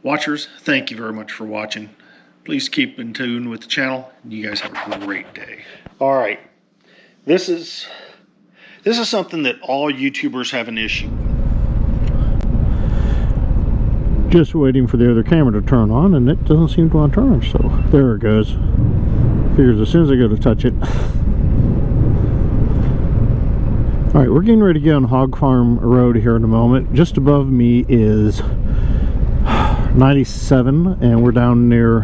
Watchers, thank you very much for watching. Please keep in tune with the channel. You guys have a great day. All right, this is something that all YouTubers have an issue with. Just waiting for the other camera to turn on, and it doesn't seem to want to turn, so there it goes. Figures as soon as I go to touch it. Alright, we're getting ready to get on Hog Farm Road here in a moment. Just above me is 97, and we're down near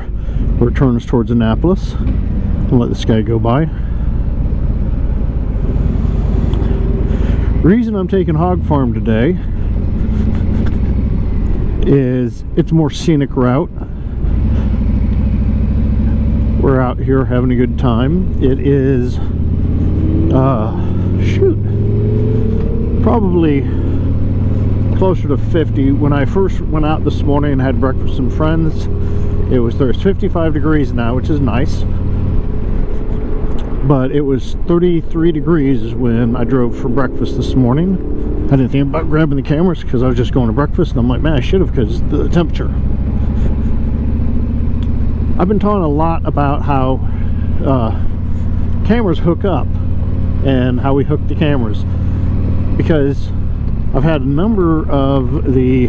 where it turns towards Annapolis. I'll let this guy go by. The reason I'm taking Hog Farm today is it's a more scenic route. We're out here having a good time. It is probably closer to 50. When I first went out this morning and had breakfast with some friends, there's 55 degrees now, which is nice, but it was 33 degrees when I drove for breakfast this morning. I didn't think about grabbing the cameras because I was just going to breakfast, and I'm like, man, I should have, because the temperature. I've been talking a lot about how cameras hook up and how we hook the cameras, because I've had a number of the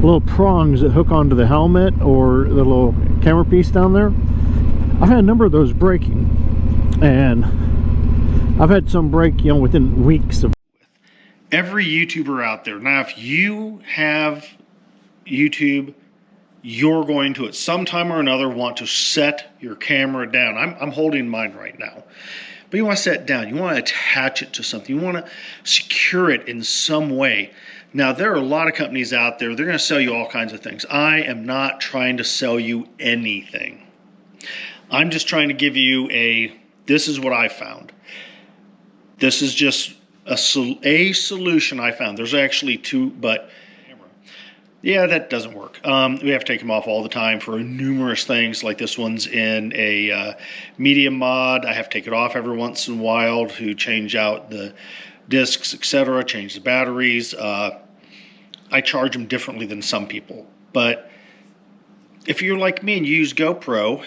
little prongs that hook onto the helmet or the little camera piece down there. I've had a number of those breaking, and I've had some break, within weeks of. Every YouTuber out there, now if you have YouTube, you're going to at some time or another want to set your camera down. I'm holding mine right now, but you want to set it down. You want to attach it to something. You want to secure it in some way. Now, there are a lot of companies out there, they're going to sell you all kinds of things. I am not trying to sell you anything. I'm just trying to give you this is what I found. This is just a solution I found. There's actually two, but yeah, that doesn't work. We have to take them off all the time for numerous things, like this one's in a medium mod. I have to take it off every once in a while to change out the discs, etc., change the batteries. I charge them differently than some people, but if you're like me and you use GoPro,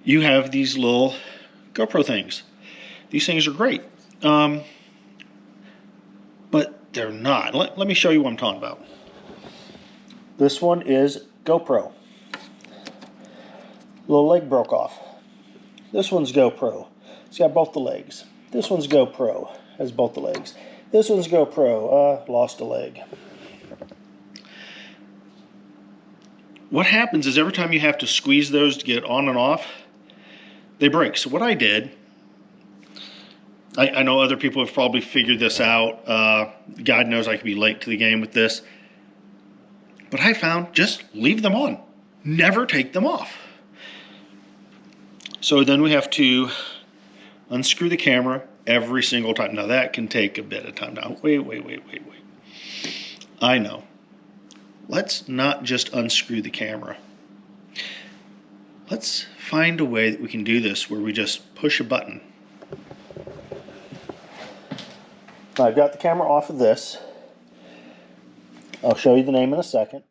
you have these little GoPro things. These things are great, but they're not. Let me show you what I'm talking about. This one is GoPro. Little leg broke off. This one's GoPro. It's got both the legs. This one's GoPro. Has both the legs. This one's GoPro. Lost a leg. What happens is every time you have to squeeze those to get on and off, they break. So what I did, I know other people have probably figured this out. God knows I could be late to the game with this. But I found just leave them on. Never take them off. So then we have to unscrew the camera every single time. Now that can take a bit of time. Now, wait. I know. Let's not just unscrew the camera. Let's find a way that we can do this where we just push a button. I've got the camera off of this. I'll show you the name in a second.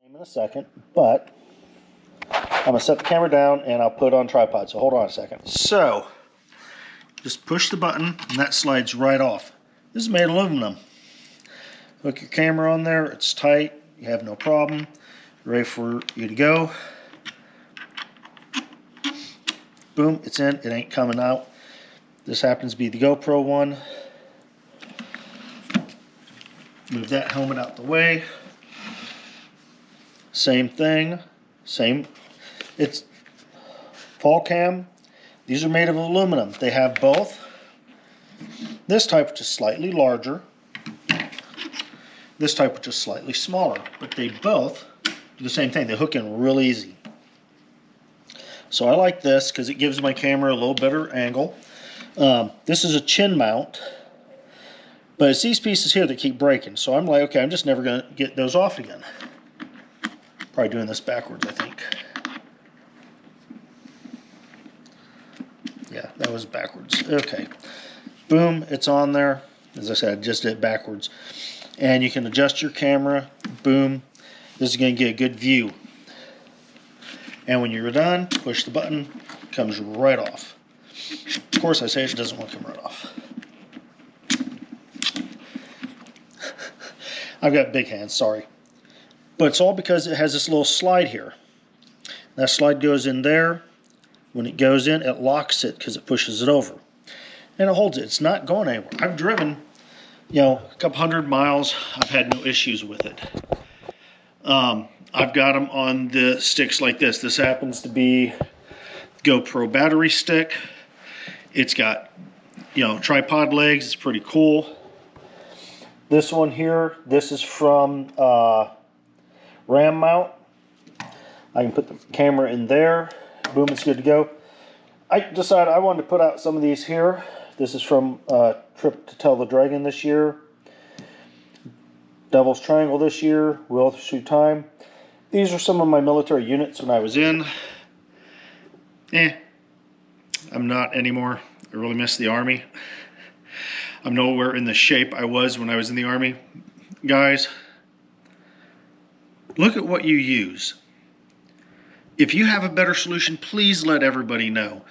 Name in a second, but I'm going to set the camera down and I'll put it on tripod, so hold on a second. So, just push the button and that slides right off. This is made of aluminum. Hook your camera on there, it's tight, you have no problem. Ready for you to go. Boom, it's in, it ain't coming out. This happens to be the GoPro one. Move that helmet out the way. Same thing, it's fall cam. These are made of aluminum. They have both. This type, which is slightly larger. This type, which is slightly smaller. But they both do the same thing. They hook in real easy. So I like this because it gives my camera a little better angle. This is a chin mount, but it's these pieces here that keep breaking. So I'm like, okay, I'm just never going to get those off again. Probably doing this backwards, I think. Yeah, that was backwards. Okay. Boom, it's on there. As I said, I just did it backwards. And you can adjust your camera. Boom. This is going to get a good view. And when you're done, push the button. It comes right off. Of course, I say it doesn't want to come right off. I've got big hands, sorry. But it's all because it has this little slide here. That slide goes in there. When it goes in, it locks it because it pushes it over. And it holds it. It's not going anywhere. I've driven, you know, a couple 100 miles. I've had no issues with it. I've got them on the sticks like this. This happens to be GoPro battery stick. It's got, you know, tripod legs. It's pretty cool. This one here, this is from RAM mount. I can put the camera in there. Boom, it's good to go. I decided I wanted to put out some of these here. This is from Trip to Tell the Dragon this year. Devil's Triangle this year. Will Through Time. These are some of my military units when I was in. I'm not anymore. I really miss the Army. I'm nowhere in the shape I was when I was in the Army. Guys, look at what you use. If you have a better solution, please let everybody know.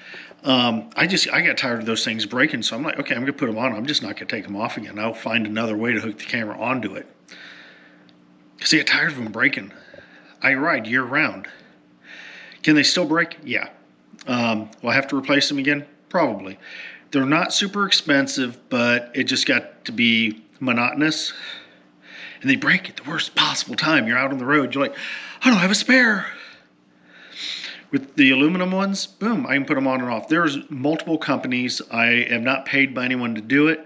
I got tired of those things breaking, so I'm like, okay, I'm going to put them on. I'm just not going to take them off again. I'll find another way to hook the camera onto it. Because I get tired of them breaking. I ride year-round. Can they still break? Yeah. Will I have to replace them again? Probably. They're not super expensive, but it just got to be monotonous. And they break at the worst possible time. You're out on the road. You're like, I don't have a spare. With the aluminum ones, boom, I can put them on and off. There's multiple companies. I am not paid by anyone to do it.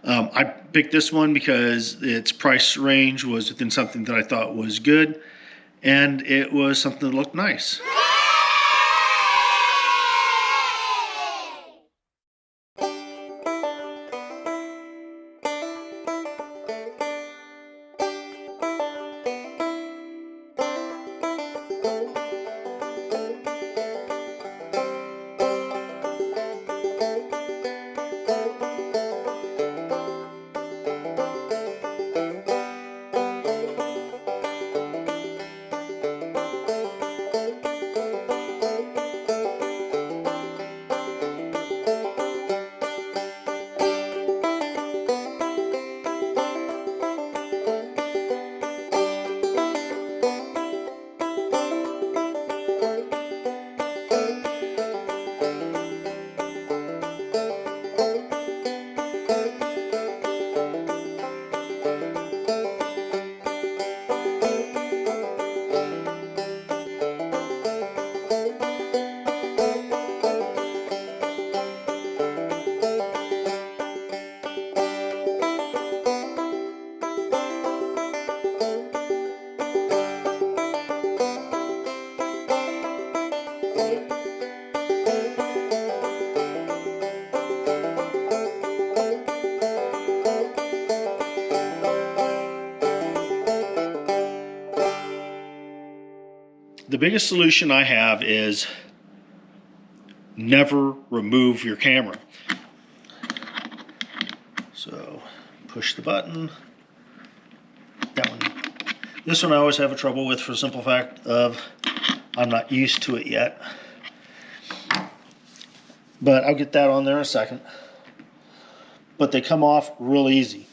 I picked this one because its price range was within something that I thought was good. And it was something that looked nice. The biggest solution I have is never remove your camera. So push the button. That one. This one I always have a trouble with for the simple fact of I'm not used to it yet. But I'll get that on there in a second. But they come off real easy.